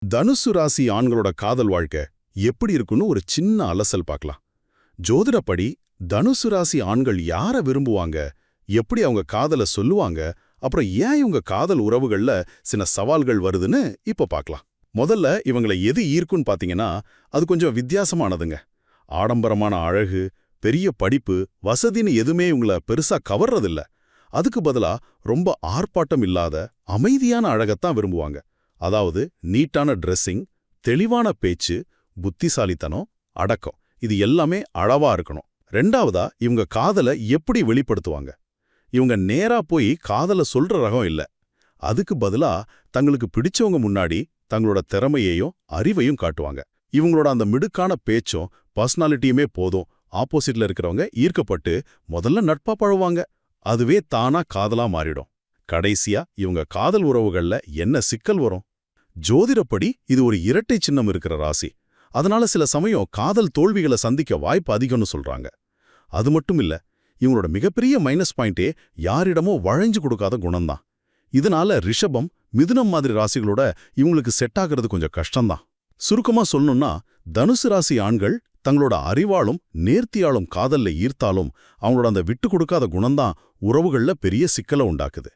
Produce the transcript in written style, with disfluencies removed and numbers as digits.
தனுசு ராசி ஆண்களோட காதல் வாழ்க்கை எப்படி இருக்குன்னு ஒரு சின்ன அலசல் பார்க்கலாம். ஜோதிடப்படி தனுசு ராசி ஆண்கள் யார விரும்புவாங்க, எப்படி அவங்க காதல சொல்லுவாங்க, அப்புறம் ஏன் இவங்க காதல் உறவுகள்ல சில சவால்கள் வருதுன்னு இப்ப பார்க்கலாம். முதல்ல இவங்களை எது ஈர்க்குன்னு பாத்தீங்கன்னா, அது கொஞ்சம் வித்தியாசமானதுங்க. ஆடம்பரமான அழகு, பெரிய படிப்பு, வசதின்னு எதுவுமே இவங்கள பெருசா கவர்றதில்ல. அதுக்கு பதிலா ரொம்ப ஆர்ப்பாட்டம் இல்லாத அமைதியான அழகத்தான் விரும்புவாங்க. அதாவது நீட்டான ட்ரெஸ்ஸிங், தெளிவான பேச்சு, புத்திசாலித்தனம், அடக்கம், இது எல்லாமே அளவா இருக்கணும். ரெண்டாவதா இவங்க காதலை எப்படி வெளிப்படுத்துவாங்க. இவங்க நேரா போய் காதலை சொல்ற ரகம் இல்ல. அதுக்கு பதிலா தங்களுக்கு பிடிச்சவங்க முன்னாடி தங்களோட திறமையையும் அறிவையும் காட்டுவாங்க. இவங்களோட அந்த மிடுக்கான பேச்சும் பர்சனாலிட்டியுமே போதும் ஆப்போசிட்ல இருக்கிறவங்க ஈர்க்கப்பட்டு முதல்ல நட்பா பழகுவாங்க. அதுவே தானா காதலா மாறிடும். கடைசியா இவங்க காதல் உறவுகள்ல என்ன சிக்கல் வரும்? ஜோதிடப்படி இது ஒரு இரட்டை சின்னம் இருக்கிற ராசி. அதனால சில சமயம் காதல் தோல்விகளை சந்திக்க வாய்ப்பு அதிகம்னு சொல்றாங்க. அது மட்டும் இல்ல, இவங்களோட மிகப்பெரிய மைனஸ் பாயிண்டே யாரிடமோ வளைஞ்சு கொடுக்காத குணம்தான். இதனால ரிஷபம், மிதுனம் மாதிரி ராசிகளோட இவங்களுக்கு செட் ஆகிறது கொஞ்சம் கஷ்டம்தான். சுருக்கமா சொல்லணும்னா, தனுசு ராசி ஆண்கள் தங்களோட அறிவாலும் நேர்த்தியாலும் காதல்ல ஈர்த்தாலும் அவங்களோட அந்த விட்டு கொடுக்காத குணம்தான் உறவுகள்ல பெரிய சிக்கலை உண்டாக்குது.